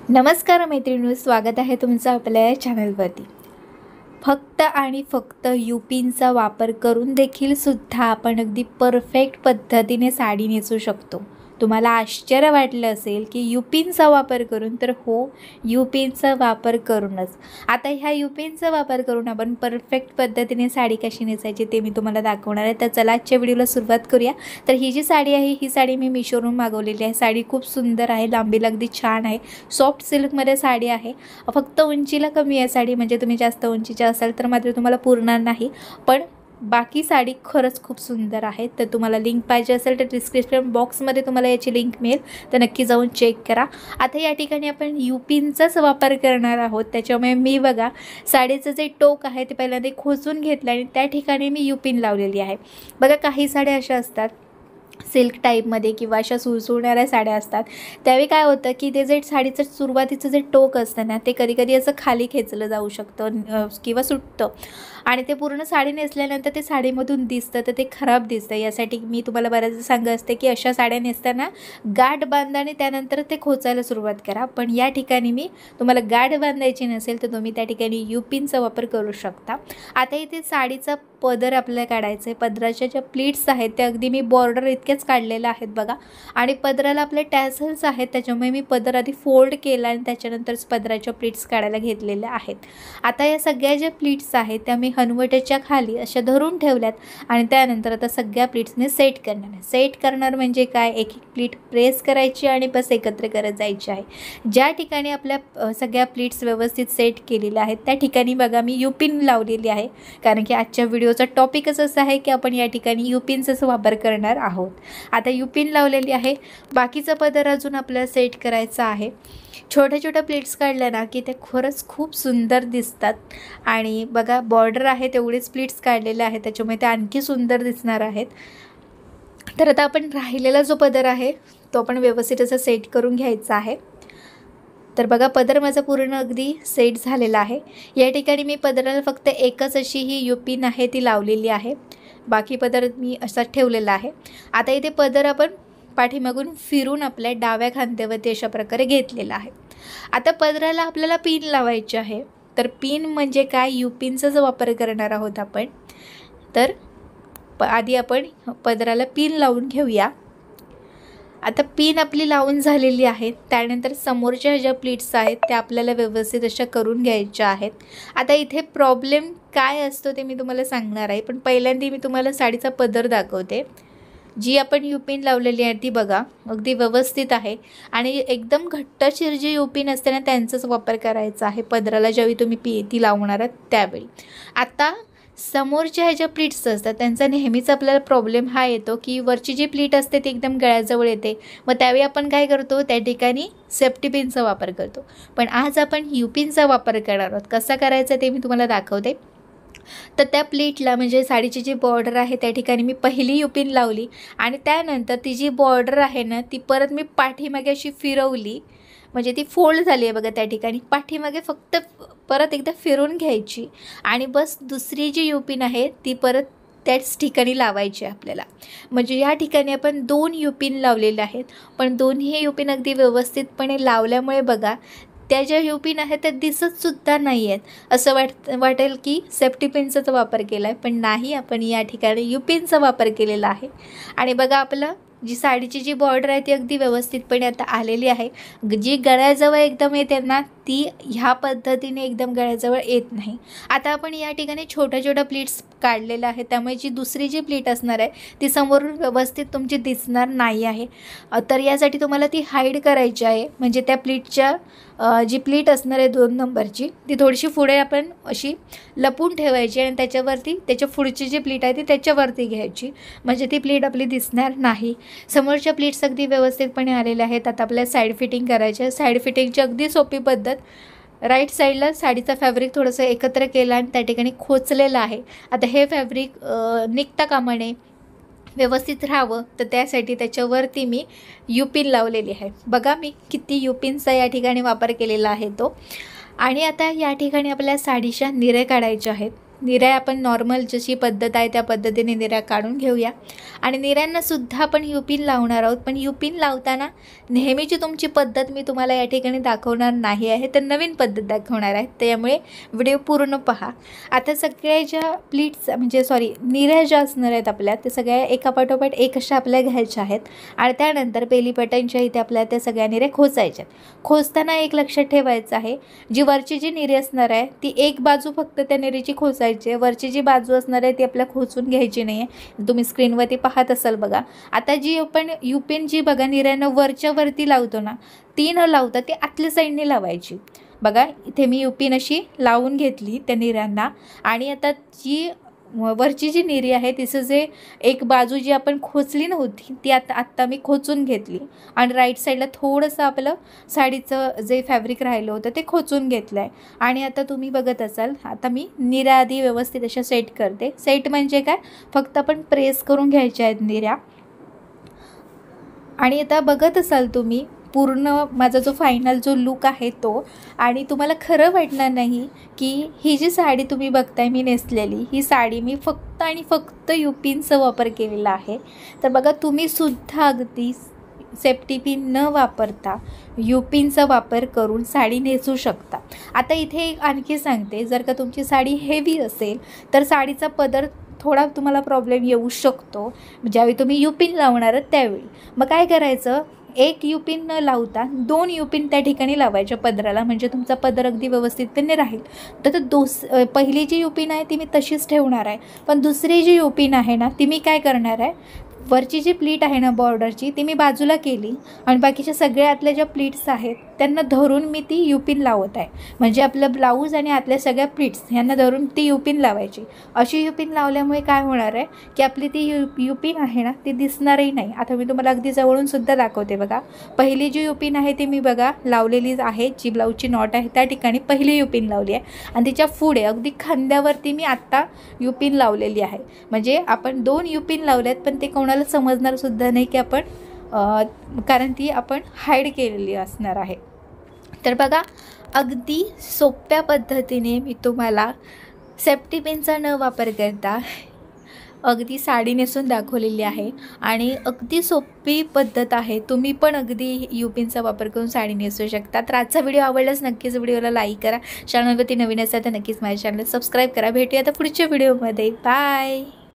नमस्कार मैत्रिणींनो, स्वागत आहे तुमचं आपल्या चॅनलवरती। फक्त आणि फक्त यूपिनचा वापर करून देखील सुद्धा आपण अगदी परफेक्ट पद्धतीने साडी नेसू शकतो। तुम्हाला आश्चर्य वाटलं असेल की यूपिनचा वापर करून, तर हो, यूपिनचा वापर करूनच। आता ह्या यूपिनचा वापर करून आपण परफेक्ट पद्धतीने साडी कशी नेसायची ते मी तुम्हाला दाखवणार आहे। तर चला आजच्या व्हिडिओला सुरुवात करूया। तर ही जी साडी आहे, ही साडी मी मीशोवरून मागवलेली आहे। साडी खूप सुंदर आहे, लांबीला अगदी छान आहे, सॉफ्ट सिल्कमध्ये साडी आहे। फक्त उंचीला कमी आहे साडी, म्हणजे तुम्ही जास्त उंचीचे असाल तर मात्र तुम्हाला पुरणार नाही, पण बाकी साडी खरंच खूप सुंदर आहे। तर तुम्हाला लिंक पाहिजे असेल तर डिस्क्रिप्शन बॉक्समध्ये तुम्हाला याची लिंक मिळेल, तर नक्की जाऊन चेक करा। आता या ठिकाणी आपण यूपिनचाच वापर करणार आहोत, त्याच्यामुळे मी बघा साडीचं जे टोक आहे ते पहिल्यांदा खोचून घेतलं आणि त्या ठिकाणी मी यूपिन लावलेली आहे। बघा काही साड्या अशा असतात सिल्क टाईपमध्ये किंवा अशा सुळसुळणाऱ्या साड्या असतात, त्यावेळी काय होतं की ते जे साडीचं सुरुवातीचं जे टोक असतं ना, ते कधी कधी असं खाली खेचलं जाऊ शकतं किंवा सुटतं आणि ते पूर्ण साडी नेसल्यानंतर ते साडीमधून दिसतं, तर ते खराब दिसतं। यासाठी मी तुम्हाला बऱ्याचदा सांगत असते की अशा साड्या नेसताना गाठ बांधा आणि त्यानंतर ते खोचायला सुरुवात करा। पण या ठिकाणी मी तुम्हाला गाठ बांधायची नसेल तर तुम्ही त्या ठिकाणी यूपिनचा वापर करू शकता। आता इथे साडीचा पदर आपल्याला काढायचं आहे। पदराच्या ज्या प्लीट्स आहेत त्या अगदी मी बॉर्डर इतकेच काढलेल्या आहेत बघा, आणि पदराला आपले टॅसल्स आहेत, त्याच्यामुळे मी पदर आधी फोल्ड केला आणि त्याच्यानंतरच पदराच्या प्लीट्स काढायला घेतलेल्या आहेत। आता या सगळ्या ज्या प्लीट्स आहेत त्या मी हनवट्याच्या खाली अशा धरून ठेवल्यात आणि त्यानंतर आता सगळ्या प्लीट्सने सेट करणार आहे। सेट करणार म्हणजे काय, एक एक प्लीट प्रेस करायची आणि बस एकत्र करत जायची आहे। ज्या ठिकाणी आपल्या सगळ्या प्लीट्स व्यवस्थित सेट केलेल्या आहेत त्या ठिकाणी बघा मी यूपिन लावलेली आहे, कारण की आजच्या व्हिडिओचा टॉपिकच असं आहे की आपण या ठिकाणी यूपिनचाच वापर करणार आहोत। आता यूपिन लावलेली आहे, बाकीचा पदर अजून आपल्याला सेट करायचा आहे। छोट्या छोट्या प्लेट्स काढल्या ना की ते खरंच खूप सुंदर दिसतात, आणि बघा बॉर्डर आहे तेवढेच प्लेट्स काढलेले आहेत, त्याच्यामुळे ते आणखी सुंदर दिसणार आहेत। तर आता आपण राहिलेला जो पदर आहे तो आपण व्यवस्थित असं सेट करून घ्यायचा आहे। तर बघा पदर माझा पूर्ण अगदी सेट झालेला आहे। या ठिकाणी मी पदराला फक्त एकच अशी ही यूपिन आहे ती लावलेली आहे, बाकी पदर मी असाच ठेवलेला आहे। आता इथे पदर आपण पाठीमागून फिरून आपल्या डाव्या खांद्यावरती अशा प्रकारे घेतलेला आहे। आता पदराला आपल्याला पिन लावायची आहे, तर पिन म्हणजे काय, यूपिनचाच वापर करणार आहोत आपण। तर आधी आपण पदराला पिन लावून घेऊया। आता पिन आपली लावून झालेली आहे, त्यानंतर समोरच्या ज्या प्लीट्स आहेत त्या आपल्याला व्यवस्थित अशा करून घ्यायच्या आहेत। आता इथे प्रॉब्लेम काय असतो ते मी तुम्हाला सांगणार आहे, पण पहिल्यांदा मी तुम्हाला साडीचा पदर दाखवते। जी आपण यूपिन लावलेली आहे ती बघा अगदी व्यवस्थित आहे, आणि एकदम घट्टशीर जी यूपिन असते ना त्यांचाच वापर करायचा आहे पदराला ज्यावेळी तुम्ही ती लावणार आहात त्यावेळी। आता समोरच्या ह्या ज्या प्लीट्स असतात त्यांचा नेहमीच आपल्याला प्रॉब्लेम हा येतो की वरची जी प्लीट असते ती एकदम गळ्याजवळ येते, मग त्यावेळी आपण काय करतो, त्या ठिकाणी सेफ्टी पिनचा वापर करतो। पण आज आपण यूपिनचा वापर करणार आहोत, कसा करायचा ते मी तुम्हाला दाखवते। तर त्या प्लीटला म्हणजे साडीची जी बॉर्डर आहे त्या ठिकाणी मी पहिली यूपिन लावली, आणि त्यानंतर ती जी बॉर्डर आहे ना ती परत मी पाठीमागे अशी फिरवली, म्हणजे ती फोल्ड झाली आहे बघा। त्या ठिकाणी पाठीमागे फक्त परत एकदा फिरून घ्यायची आणि बस दुसरी जी यूपिन आहे ती परत त्याच ठिकाणी लावायची आपल्याला। म्हणजे या ठिकाणी आपण 2 यूपिन लावलेल्या आहेत, पण दोन्ही यूपिन अगदी व्यवस्थितपणे लावल्यामुळे बघा त्या ज्या यूपिन आहेत त्या दिसतसुद्धा नाही आहेत, असं वाटेल की सेफ्टी पिनचाच वापर केला आहे, पण नाही, आपण या ठिकाणी यूपिनचा वापर केलेला आहे। आणि बघा आपलं जी साडीची जी बॉर्डर आहे ती अगदी व्यवस्थितपणे आता आलेली आहे। जी गळ्याजवळ एकदम येते ना ती ह्या पद्धतीने एकदम गळ्याजवळ येत नाही। आता आपण या ठिकाणी छोट्या छोट्या प्लीट्स काढलेल्या आहेत, त्यामुळे जी दुसरी जी प्लीट असणार आहे ती समोरून व्यवस्थित तुमची दिसणार नाही आहे। तर यासाठी तुम्हाला ती हाईड करायची आहे, म्हणजे त्या प्लीटच्या जी प्लीट असणार आहे 2 नंबरची ती थोडीशी पुढे आपण अशी लपून ठेवायची आणि त्याच्यावरती त्याच्या पुढची जी प्लीट आहे ती त्याच्यावरती घ्यायची, म्हणजे ती प्लीट आपली दिसणार नाही। समोरच्या प्लीट्स अगदी व्यवस्थितपणे आलेल्या आहेत। आता आपल्याला साईड फिटिंग करायची आहे। साईड फिटिंगची अगदी सोपी पद्धत, राईट साईडला साडीचा फॅब्रिक थोडंसं एकत्र केलं आणि त्या ठिकाणी खोचलेलं आहे। आता हे फॅब्रिक निघता कामा नये, व्यवस्थित राहावं, तर त्यासाठी त्याच्यावरती मी यूपिन लावलेली आहे। बघा मी किती यूपिनचा या ठिकाणी वापर केलेला आहे तो। आणि आता या ठिकाणी आपल्या साडीच्या निरे काढायचे आहेत। निऱ्या आपण नॉर्मल जशी पद्धत आहे त्या पद्धतीने निऱ्या काढून घेऊया आणि निऱ्यांनासुद्धा आपण युपिन लावणार आहोत. पण युपिन लावताना नेहमीची तुमची पद्धत मी तुम्हाला या ठिकाणी दाखवणार नाही आहे, तर नवीन पद्धत दाखवणार आहे. त्यामुळे व्हिडिओ पूर्ण पहा. आता सगळ्या ज्या प्लीट्स निऱ्या ज्या असणार आहेत आपल्या त्या सगळ्या एकापाठोपाठ एक अशा आपल्या घ्यायच्या आहेत आणि त्यानंतर बेली बटनच्या इथे आपल्याला त्या सगळ्या निऱ्या खोचायच्या. खोचताना एक लक्षात ठेवायचं आहे, जी वरची जी निरी असणार आहे ती एक बाजू फक्त त्या निरीची खोचायची आहे, वरची जी बाजू असणार आहे ती आपल्याला खोचून घ्यायची नाही आहे. तुम्ही स्क्रीनवरती पाहत असाल बघा. आता जी आपण युपिन जी बघा निऱ्यानं वरच्या वरती लावतो ना, ती न लावता ती आतल्या साईडने लावायची. बघा इथे मी युपिन अशी लावून घेतली त्या निऱ्यांना आणि आता जी वरची जी निरी आहे तिचं जे एक बाजू जी आपण खोचली नव्हती ती आत्ता मी खोचून घेतली आणि राईट साईडला थोडंसं आपलं साडीचं जे फॅब्रिक राहिलं होतं ते खोचून घेतलं आहे. आणि आता तुम्ही बघत असाल, आता मी निऱ्या आधी व्यवस्थित अशा सेट करते. सेट म्हणजे काय, फक्त आपण प्रेस करून घ्यायच्या आहेत निऱ्या. आणि आता बघत असाल तुम्ही पूर्ण माझा जो फायनल जो लुक आहे तो, आणि तुम्हाला खरं वाटणार नाही की ही जी साडी तुम्ही बघताय मी नेसलेली, ही साडी मी फक्त आणि फक्त युपिनचा वापर केलेला आहे. तर बघा तुम्हीसुद्धा अगदी सेफ्टी पिन न वापरता युपिनचा वापर करून साडी नेसू शकता. आता इथे आणखी सांगते, जर का तुमची साडी हेवी असेल तर साडीचा पदर थोडा तुम्हाला प्रॉब्लेम येऊ शकतो ज्यावेळी तुम्ही युपिन लावणार आहात त्यावेळी. मग काय करायचं, एक युपिन न लावता 2 युपिन त्या ठिकाणी लावायच्या पदराला, म्हणजे तुमचा पदर अगदी व्यवस्थितपणे राहील. तर पहिली जी युपिन आहे ती मी तशीच ठेवणार आहे, पण दुसरी जी युपिन आहे ना ती मी काय करणार आहे, वरची जी प्लीट आहे ना बॉर्डरची ती मी बाजूला केली आणि बाकीच्या सगळ्या आतल्या ज्या प्लीट्स आहेत त्यांना धरून मी ती युपिन लावत आहे. म्हणजे आपलं ब्लाऊज आणि आतल्या सगळ्या प्लीट्स यांना धरून ती युपिन लावायची. अशी युपिन लावल्यामुळे काय होणार आहे की आपली ती युपिन आहे ना ती दिसणारही नाही. आता मी तुम्हाला अगदी जवळून सुद्धा दाखवते बघा. पहिली जी युपिन आहे ती मी बघा लावलेली आहे, जी ब्लाऊजची नॉट आहे त्या ठिकाणी पहिली युपिन लावली आहे आणि तिच्या पुढे अगदी खांद्यावरती मी आत्ता युपिन लावलेली आहे. म्हणजे आपण 2 युपिन लावल्यात, पण ते कोणाला समजणार सुद्धा नाही की आपण कारण ती आपण हाईड केलेली असणार आहे. तर बघा अगदी सोप्या पद्धतीने मी तुम्हाला सेफ्टी पिनचा न वापर करता अगदी साडी नेसून दाखवलेली आहे आणि अगदी सोपी पद्धत आहे. तुम्ही पण अगदी युपिनचा वापर करून साडी नेसू शकता. तर आजचा व्हिडिओ आवडलाच नक्कीच व्हिडिओला लाईक करा. चॅनलवरती नवीन असेल तर नक्कीच माझ्या चॅनल सबस्क्राईब करा. भेटूया आता पुढच्या व्हिडिओमध्ये. बाय.